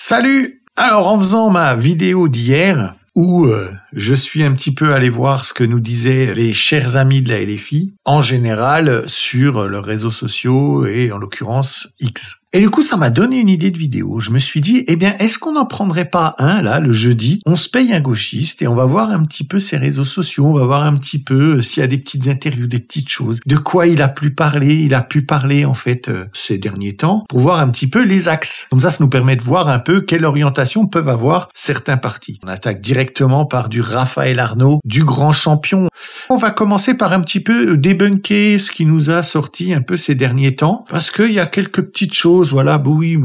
Salut! Alors en faisant ma vidéo d'hier, où je suis un petit peu allé voir ce que nous disaient les chers amis de la LFI, en général sur leurs réseaux sociaux et en l'occurrence X. Et du coup, ça m'a donné une idée de vidéo. Je me suis dit, est-ce qu'on n'en prendrait pas un, là, le jeudi? On se paye un gauchiste et on va voir un petit peu ses réseaux sociaux, on va voir un petit peu s'il y a des petites interviews, des petites choses, de quoi il a pu parler, en fait, ces derniers temps, pour voir un petit peu les axes. Comme ça nous permet de voir un peu quelle orientation peuvent avoir certains partis. On attaque directement par du Raphaël Arnaud, du grand champion. On va commencer par un petit peu débunker ce qui nous a sorti un peu ces derniers temps, parce qu'il y a quelques petites choses, voilà, oui,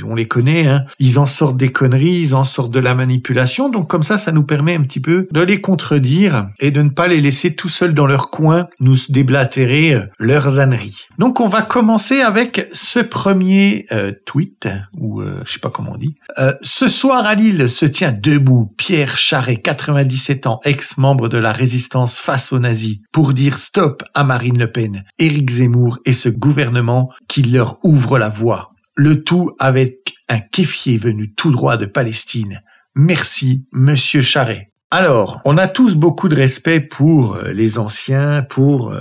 on les connaît, hein. Ils en sortent des conneries, ils en sortent de la manipulation, donc comme ça nous permet un petit peu de les contredire et de ne pas les laisser tout seuls dans leur coin nous déblatérer leurs âneries. Donc on va commencer avec ce premier tweet, ou je sais pas comment on dit. Ce soir à Lille se tient debout Pierre Charest, 97 ans, ex-membre de la résistance face aux nazis, pour dire stop à Marine Le Pen, Éric Zemmour et ce gouvernement qui leur ouvre la voie. Le tout avec un kéfier venu tout droit de Palestine. Merci, Monsieur Charest. Alors, on a tous beaucoup de respect pour les anciens, pour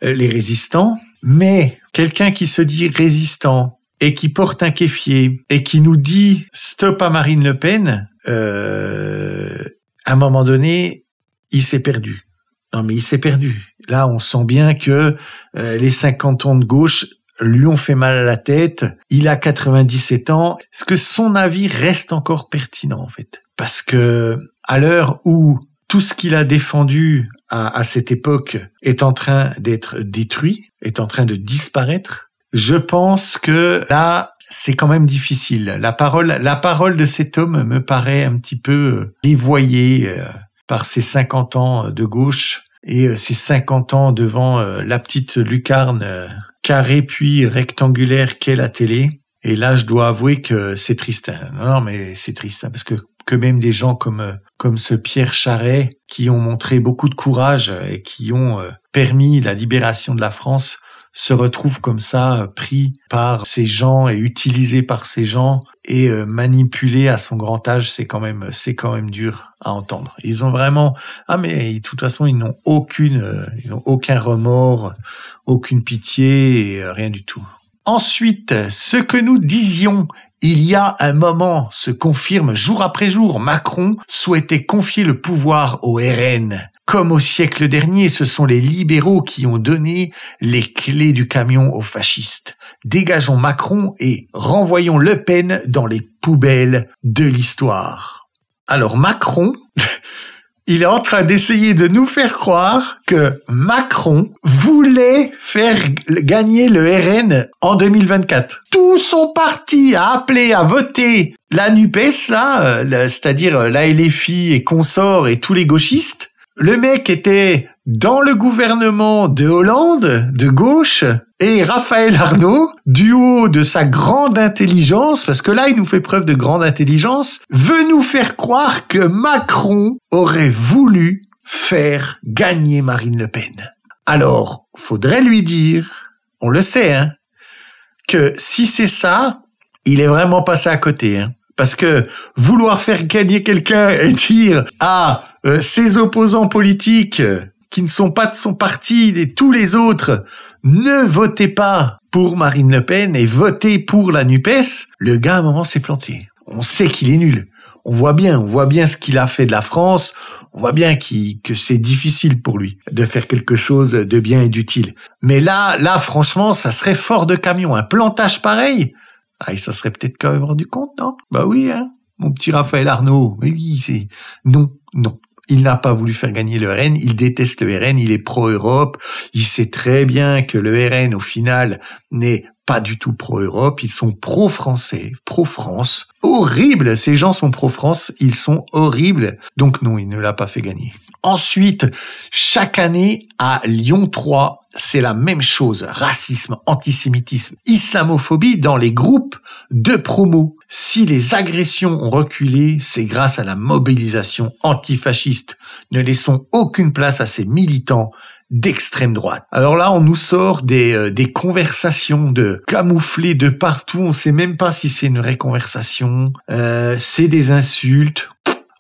les résistants, mais quelqu'un qui se dit résistant et qui porte un kéfier et qui nous dit stop à Marine Le Pen, à un moment donné, il s'est perdu. Non, mais il s'est perdu. Là, on sent bien que les 50 ans de gauche lui ont fait mal à la tête. Il a 97 ans. Est-ce que son avis reste encore pertinent, en fait? Parce que, à l'heure où tout ce qu'il a défendu à cette époque est en train d'être détruit, est en train de disparaître, je pense que là, c'est quand même difficile. La parole de cet homme me paraît un petit peu dévoyée par ses 50 ans de gauche et ses 50 ans devant la petite lucarne carrée puis rectangulaire qu'est la télé. Et là, je dois avouer que c'est triste. Non, mais c'est triste, parce que même des gens comme ce Pierre Charest, qui ont montré beaucoup de courage et qui ont permis la libération de la France, se retrouvent comme ça, pris par ces gens et utilisés par ces gens et manipulés à son grand âge, c'est quand même dur à entendre. Ils ont vraiment, mais de toute façon, ils n'ont aucun remords, aucune pitié, et rien du tout. Ensuite, ce que nous disions il y a un moment se confirme jour après jour. Macron souhaitait confier le pouvoir au RN. Comme au siècle dernier, ce sont les libéraux qui ont donné les clés du camion aux fascistes. Dégageons Macron et renvoyons Le Pen dans les poubelles de l'histoire. Alors Macron, il est en train d'essayer de nous faire croire que Macron voulait faire gagner le RN en 2024. Tout son parti a appelé à voter la NUPES, là, c'est-à-dire la LFI et consorts et tous les gauchistes. Le mec était dans le gouvernement de Hollande, de gauche, et Raphaël Arnaud, du haut de sa grande intelligence, parce que là, il nous fait preuve de grande intelligence, veut nous faire croire que Macron aurait voulu faire gagner Marine Le Pen. Alors, faudrait lui dire, on le sait, que si c'est ça, il est vraiment passé à côté, Parce que vouloir faire gagner quelqu'un et dire ses opposants politiques qui ne sont pas de son parti et tous les autres, ne votez pas pour Marine Le Pen et votez pour la NUPES, le gars à un moment s'est planté. On sait qu'il est nul. On voit bien ce qu'il a fait de la France, on voit bien que c'est difficile pour lui de faire quelque chose de bien et d'utile. Mais là, franchement, ça serait fort de camion. Un plantage pareil, il s'en serait peut-être quand même rendu compte, non? Bah oui, mon petit Raphaël Arnaud. Mais oui, non. Il n'a pas voulu faire gagner le RN, il déteste le RN, il est pro-Europe, il sait très bien que le RN, au final, n'est pas du tout pro-Europe, ils sont pro-français, pro-France. Horrible, ces gens sont pro-France, ils sont horribles. Donc non, il ne l'a pas fait gagner. Ensuite, chaque année, à Lyon 3, c'est la même chose. Racisme, antisémitisme, islamophobie dans les groupes de promo. Si les agressions ont reculé, c'est grâce à la mobilisation antifasciste. Ne laissons aucune place à ces militants d'extrême droite. Alors là, on nous sort des conversations de camouflées de partout. On sait même pas si c'est une vraie conversation. C'est des insultes.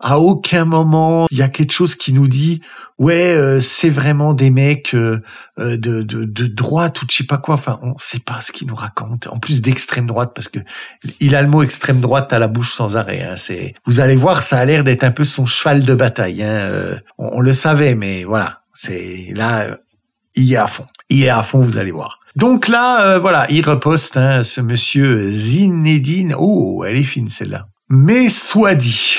À aucun moment, il y a quelque chose qui nous dit ouais, c'est vraiment des mecs de droite ou de je sais pas quoi. Enfin, on sait pas ce qu'ils nous racontent. En plus d'extrême droite, parce que il a le mot extrême droite à la bouche sans arrêt. Hein. Vous allez voir, ça a l'air d'être un peu son cheval de bataille. Hein. On le savait, mais voilà, c'est là, il est à fond. Il est à fond, vous allez voir. Donc là, voilà, il reposte ce monsieur Zinedine. Oh, elle est fine celle-là. Mais soit dit.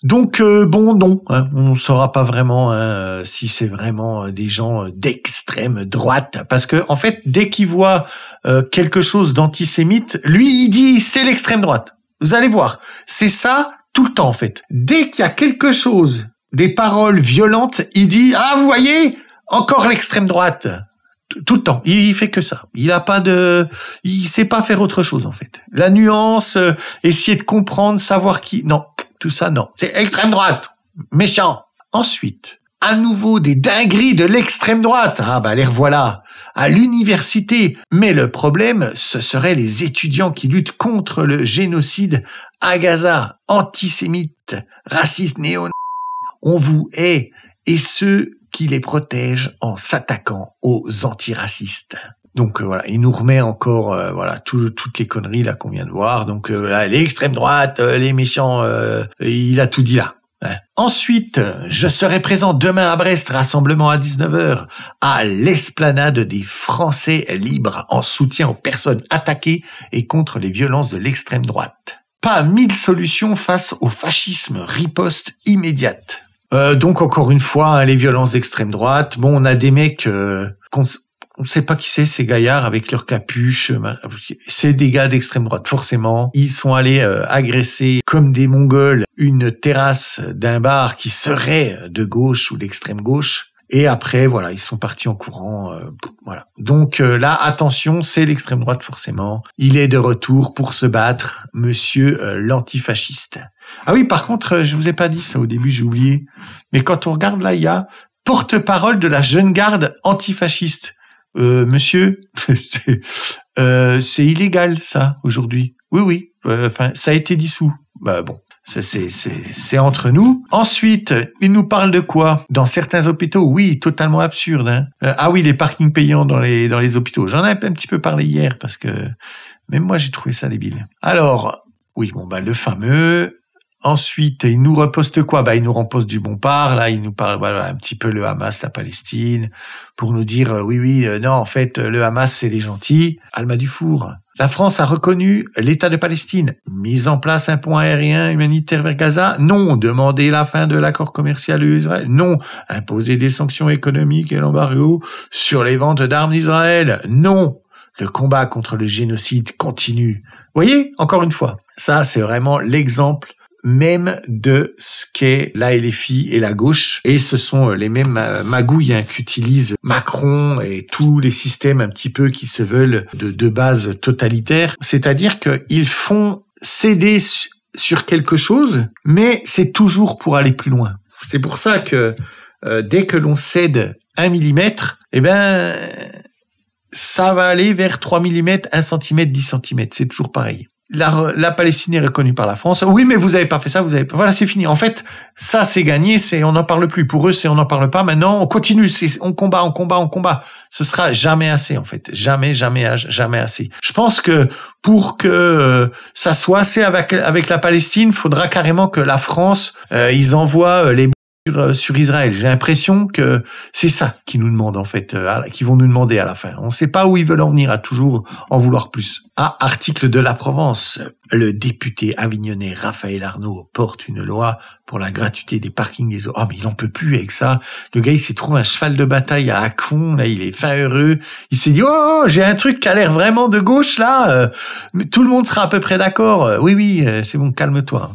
Donc bon, non, hein, on ne saura pas vraiment si c'est vraiment des gens d'extrême droite, parce que en fait, dès qu'il voit quelque chose d'antisémite, lui il dit c'est l'extrême droite. Vous allez voir, c'est ça tout le temps en fait. Dès qu'il y a quelque chose, des paroles violentes, il dit ah vous voyez, encore l'extrême droite. Tout le temps, il fait que ça. Il sait pas faire autre chose en fait. La nuance, essayer de comprendre, savoir qui, non. Tout ça, non. C'est extrême droite. Méchant. Ensuite, à nouveau des dingueries de l'extrême droite. Ah bah les revoilà. À l'université. Mais le problème, ce seraient les étudiants qui luttent contre le génocide à Gaza. Antisémites, racistes, néo. On vous hait. Et ceux qui les protègent en s'attaquant aux antiracistes. Donc voilà, il nous remet encore toutes les conneries là qu'on vient de voir. Donc l'extrême droite, les méchants, il a tout dit là. Hein. Ensuite, je serai présent demain à Brest, rassemblement à 19h, à l'esplanade des Français libres en soutien aux personnes attaquées et contre les violences de l'extrême droite. Pas 1000 solutions face au fascisme, riposte immédiate. Donc encore une fois, les violences d'extrême droite. Bon, on a des mecs on ne sait pas qui c'est, ces gaillards avec leurs capuches. C'est des gars d'extrême droite, forcément. Ils sont allés agresser, comme des Mongols, une terrasse d'un bar qui serait de gauche ou d'extrême gauche. Et après, voilà, ils sont partis en courant. Voilà. Donc là, attention, c'est l'extrême droite, forcément. Il est de retour pour se battre, monsieur l'antifasciste. Ah oui, par contre, je vous ai pas dit ça au début, j'ai oublié. Mais quand on regarde là, il y a porte-parole de la jeune garde antifasciste. Monsieur, c'est illégal ça aujourd'hui. Oui, ça a été dissous. Bah bon, ça c'est entre nous. Ensuite, il nous parle de quoi? Dans certains hôpitaux, oui, totalement absurde. Hein. Ah oui, les parkings payants dans les hôpitaux. J'en ai un petit peu parlé hier parce que même moi j'ai trouvé ça débile. Alors, oui, bon le fameux. Ensuite, il nous reposte quoi? Il nous reposte du Bompard. Là, il nous parle un petit peu le Hamas, la Palestine, pour nous dire non, en fait, le Hamas c'est des gentils. Alma Dufour. La France a reconnu l'État de Palestine. Mise en place un pont aérien humanitaire vers Gaza. Non. Demander la fin de l'accord commercial d'Israël. Non. Imposer des sanctions économiques et l'embargo sur les ventes d'armes d'Israël. Non. Le combat contre le génocide continue. Vous voyez, encore une fois, ça c'est vraiment l'exemple même de ce qu'est la LFI et la gauche, et ce sont les mêmes magouilles qu'utilisent Macron et tous les systèmes un petit peu qui se veulent de base totalitaire, c'est-à-dire qu'ils font céder sur quelque chose, mais c'est toujours pour aller plus loin. C'est pour ça que dès que l'on cède 1 millimètre, ça va aller vers 3 mm, 1 cm, 10 cm, c'est toujours pareil. La Palestine est reconnue par la France. Oui, mais vous avez pas fait ça, voilà, c'est fini. En fait, ça, c'est gagné, on n'en parle plus. Pour eux, on n'en parle pas. Maintenant, on continue, on combat. Ce sera jamais assez, en fait. Jamais assez. Je pense que pour que ça soit assez avec la Palestine, faudra carrément que la France, ils envoient les sur Israël. J'ai l'impression que c'est ça qu'ils nous demandent en fait, qu'ils vont nous demander à la fin. On ne sait pas où ils veulent en venir, à toujours en vouloir plus. Article de la Provence. Le député avignonnais Raphaël Arnaud porte une loi pour la gratuité des parkings des eaux. Oh, mais il en peut plus avec ça. Le gars, il s'est trouvé un cheval de bataille à Accon. Là, il est fin heureux. Il s'est dit, oh, j'ai un truc qui a l'air vraiment de gauche, là. Mais tout le monde sera à peu près d'accord. Oui, c'est bon, calme-toi.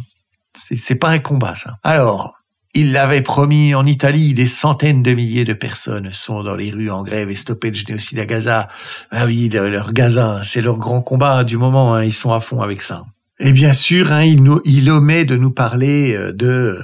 C'est pas un combat, ça. Alors, il l'avait promis en Italie, des centaines de milliers de personnes sont dans les rues en grève et stopper le génocide à Gaza. Ah oui, leur Gaza, c'est leur grand combat du moment, ils sont à fond avec ça. Et bien sûr, il omet de nous parler de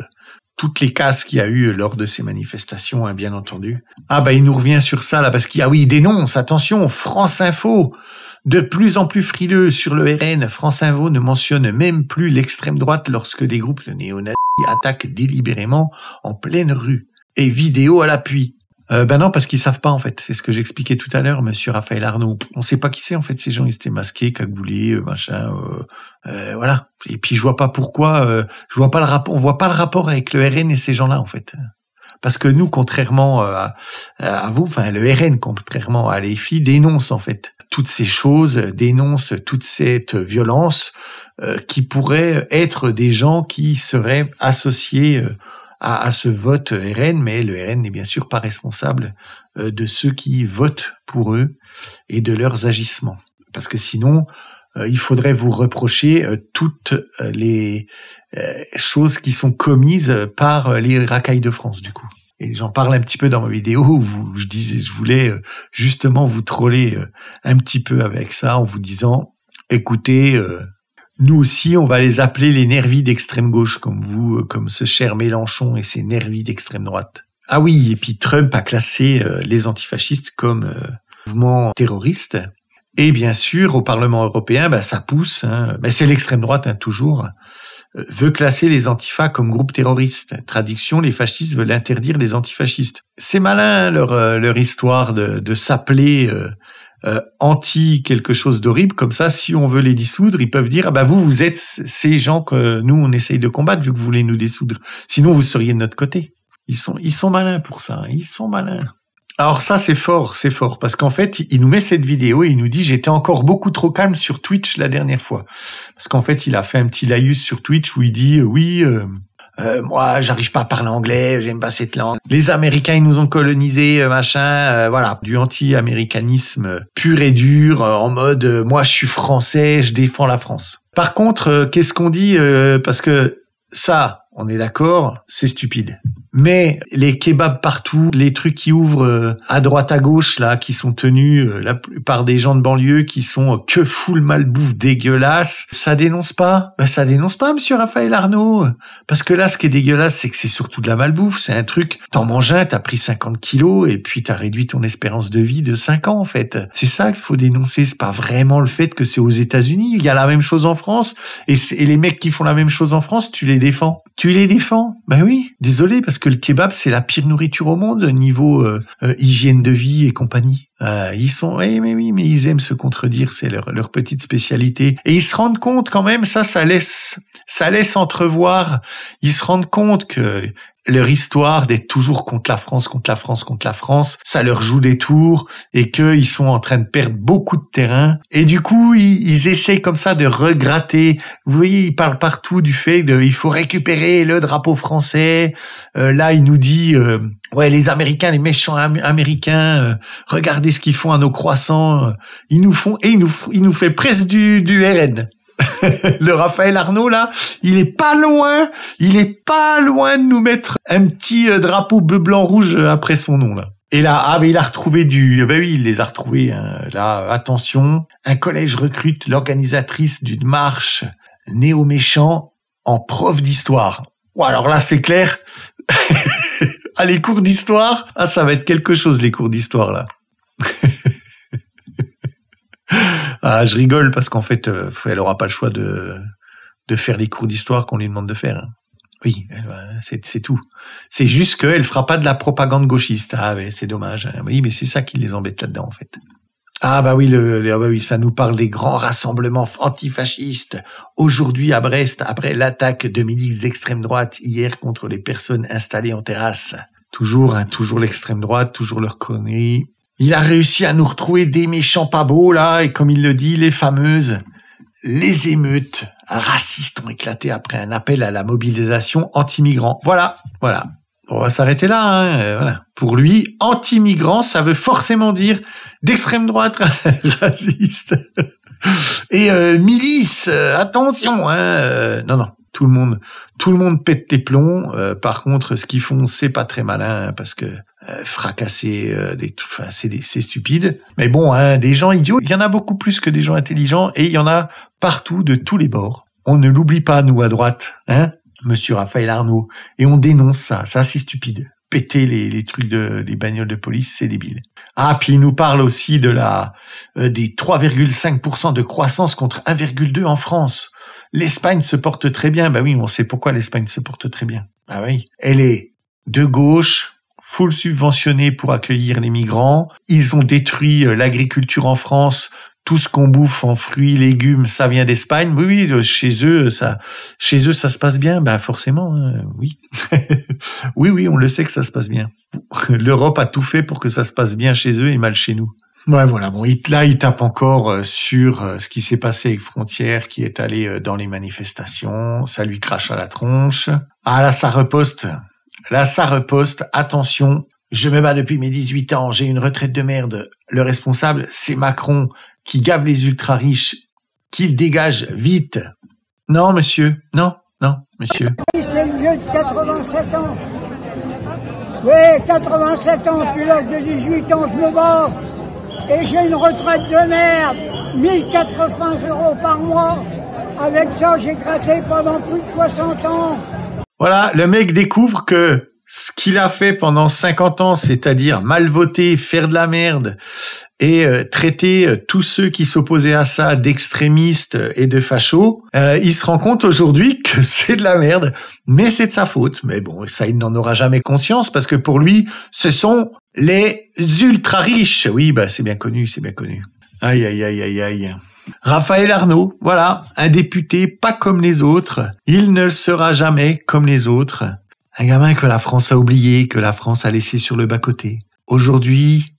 toutes les casses qu'il y a eu lors de ces manifestations, hein, bien entendu. Ah bah il nous revient sur ça là, parce qu'il il dénonce, attention, France Info, de plus en plus frileux sur le RN, France Info ne mentionne même plus l'extrême droite lorsque des groupes de néo-nazis attaquent délibérément en pleine rue. Et vidéo à l'appui. Ben non, parce qu'ils savent pas en fait. C'est ce que j'expliquais tout à l'heure, Monsieur Raphaël Arnaud. On sait pas qui c'est en fait. Ces gens, ils étaient masqués, cagoulés, machin. Voilà. Et puis je vois pas pourquoi. Je vois pas le rapport. On voit pas le rapport avec le RN et ces gens-là en fait. Parce que nous, contrairement à vous, enfin le RN, contrairement à l'EFI, dénonce en fait toutes ces choses, dénonce toute cette violence qui pourrait être des gens qui seraient associés à ce vote RN, mais le RN n'est bien sûr pas responsable de ceux qui votent pour eux et de leurs agissements. Parce que sinon, il faudrait vous reprocher toutes les choses qui sont commises par les racailles de France, du coup. Et j'en parle un petit peu dans ma vidéo où je voulais justement vous troller un petit peu avec ça en vous disant, écoutez, nous aussi, on va les appeler les nervis d'extrême gauche, comme vous, comme ce cher Mélenchon et ses nervis d'extrême droite. Ah oui, et puis Trump a classé les antifascistes comme mouvement terroriste. Et bien sûr, au Parlement européen, ça pousse, c'est l'extrême droite, toujours, veut classer les antifas comme groupe terroriste. Traduction, les fascistes veulent interdire les antifascistes. C'est malin, leur histoire de s'appeler anti quelque chose d'horrible, comme ça, si on veut les dissoudre, ils peuvent dire, vous êtes ces gens que nous, on essaye de combattre, vu que vous voulez nous dissoudre. Sinon, vous seriez de notre côté. Ils sont malins pour ça, ils sont malins. Alors ça, c'est fort, parce qu'en fait, il nous met cette vidéo et il nous dit, j'étais encore beaucoup trop calme sur Twitch la dernière fois. Parce qu'en fait, il a fait un petit laïus sur Twitch où il dit, moi, j'arrive pas à parler anglais, j'aime pas cette langue. Les Américains, ils nous ont colonisés, voilà, du anti-américanisme pur et dur, en mode, moi, je suis français, je défends la France. Par contre, qu'est-ce qu'on dit, parce que ça, on est d'accord, c'est stupide. Mais les kebabs partout, les trucs qui ouvrent à droite à gauche là, qui sont tenus la plupart des gens de banlieue, qui sont que full malbouffe dégueulasse, ça dénonce pas. Ça dénonce pas, Monsieur Raphaël Arnaud. Parce que là, ce qui est dégueulasse, c'est que c'est surtout de la malbouffe. C'est un truc, t'en manges un, t'as pris 50 kilos et puis t'as réduit ton espérance de vie de 5 ans en fait. C'est ça qu'il faut dénoncer. C'est pas vraiment le fait que c'est aux États-Unis. Il y a la même chose en France et les mecs qui font la même chose en France, tu les défends. Tu les défends? Ben oui, désolé, parce que le kebab, c'est la pire nourriture au monde, niveau hygiène de vie et compagnie. Ils sont, mais ils aiment se contredire, c'est leur petite spécialité. Et ils se rendent compte quand même, ça laisse entrevoir, ils se rendent compte que leur histoire d'être toujours contre la France, ça leur joue des tours et qu'ils sont en train de perdre beaucoup de terrain. Et du coup, ils essayent comme ça de regratter. Vous voyez, ils parlent partout du fait il faut récupérer le drapeau français. Là, il nous dit, les Américains, les méchants Américains, regardez ce qu'ils font à nos croissants. Ils nous fait presque du RN. Le Raphaël Arnaud, là, il est pas loin de nous mettre un petit drapeau bleu, blanc, rouge après son nom, là. Et là, il a retrouvé il les a retrouvés, là, attention, un collège recrute l'organisatrice d'une marche néo-méchant en prof d'histoire. Alors là, c'est clair. Les cours d'histoire, ça va être quelque chose, les cours d'histoire, là. Je rigole parce qu'en fait, elle aura pas le choix de faire les cours d'histoire qu'on lui demande de faire. Oui, c'est tout. C'est juste qu'elle fera pas de la propagande gauchiste. C'est dommage. Oui, mais c'est ça qui les embête là-dedans, en fait. Oui, ça nous parle des grands rassemblements antifascistes. Aujourd'hui à Brest, après l'attaque de milices d'extrême droite hier contre les personnes installées en terrasse. Toujours l'extrême droite, toujours leur connerie. Il a réussi à nous retrouver des méchants pas beaux, là, et comme il le dit, les émeutes racistes ont éclaté après un appel à la mobilisation anti-migrants. Voilà. On va s'arrêter là, voilà. Pour lui, anti-migrants, ça veut forcément dire d'extrême droite raciste. Et milice, attention, non. Tout le monde pète les plombs. Par contre, ce qu'ils font, c'est pas très malin, parce que fracasser c'est stupide. Mais bon, des gens idiots, il y en a beaucoup plus que des gens intelligents, et il y en a partout, de tous les bords. On ne l'oublie pas, nous, à droite, Monsieur Raphaël Arnaud. Et on dénonce ça. C'est assez stupide. Péter les trucs les bagnoles de police, c'est débile. Ah, puis il nous parle aussi de des 3,5% de croissance contre 1,2 en France. L'Espagne se porte très bien. Bah oui, on sait pourquoi l'Espagne se porte très bien. Ah oui. Elle est de gauche, full subventionnée pour accueillir les migrants. Ils ont détruit l'agriculture en France. Tout ce qu'on bouffe en fruits, légumes, ça vient d'Espagne. Oui, oui, chez eux, ça se passe bien. Bah, forcément, oui. Oui, on le sait que ça se passe bien. L'Europe a tout fait pour que ça se passe bien chez eux et mal chez nous. Ouais, voilà. Bon, il tape encore sur ce qui s'est passé avec Frontières, qui est allé dans les manifestations. Ça lui crache à la tronche. Ah, là, ça reposte. Attention. Je me bats depuis mes 18 ans. J'ai une retraite de merde. Le responsable, c'est Macron, qui gave les ultra-riches, qu'il dégage vite. Non, monsieur. Non, monsieur. C'est le vieux de 87 ans. Oui, 87 ans, depuis l'âge de 18 ans, je me bats. Et j'ai une retraite de merde. 1080 € par mois. Avec ça, j'ai gratté pendant plus de 60 ans. Voilà, le mec découvre que ce qu'il a fait pendant 50 ans, c'est-à-dire mal voter, faire de la merde et traiter tous ceux qui s'opposaient à ça d'extrémistes et de fachos, il se rend compte aujourd'hui que c'est de la merde, mais c'est de sa faute. Mais bon, ça, il n'en aura jamais conscience parce que pour lui, ce sont les ultra-riches. Oui, bah c'est bien connu. Aïe. Raphaël Arnaud, voilà, un député pas comme les autres. Il ne le sera jamais comme les autres. Un gamin que la France a oublié, que la France a laissé sur le bas-côté. Aujourd'hui,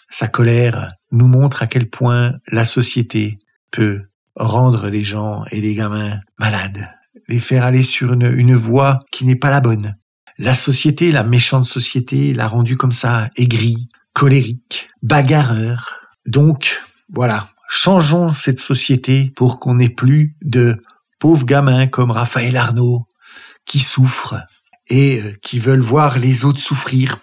sa colère nous montre à quel point la société peut rendre les gens et les gamins malades, les faire aller sur une voie qui n'est pas la bonne. La société, la méchante société, l'a rendu comme ça, aigri, colérique, bagarreur. Donc, voilà, changeons cette société pour qu'on n'ait plus de pauvres gamins comme Raphaël Arnaud qui souffrent et qui veulent voir les autres souffrir,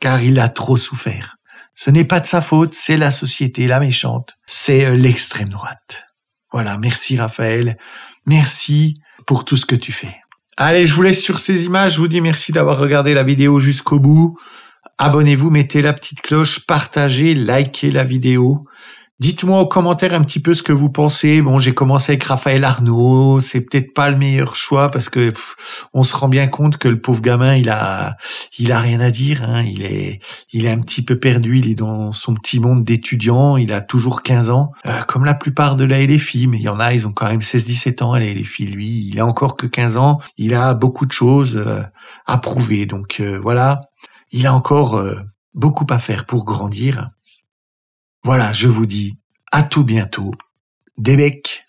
car il a trop souffert. Ce n'est pas de sa faute, c'est la société, la méchante, c'est l'extrême droite. Voilà, merci Raphaël, merci pour tout ce que tu fais. Allez, je vous laisse sur ces images, je vous dis merci d'avoir regardé la vidéo jusqu'au bout. Abonnez-vous, mettez la petite cloche, partagez, likez la vidéo. Dites-moi en commentaire un petit peu ce que vous pensez. Bon, j'ai commencé avec Raphaël Arnaud, c'est peut-être pas le meilleur choix parce que on se rend bien compte que le pauvre gamin, il a rien à dire, hein. Il est un petit peu perdu, il est dans son petit monde d'étudiant, il a toujours 15 ans, comme la plupart de la LFI, mais il y en a, ils ont quand même 16-17 ans, la LFI, lui, il a encore que 15 ans, il a beaucoup de choses à prouver, donc voilà, il a encore beaucoup à faire pour grandir. Voilà, je vous dis à tout bientôt. Des becs.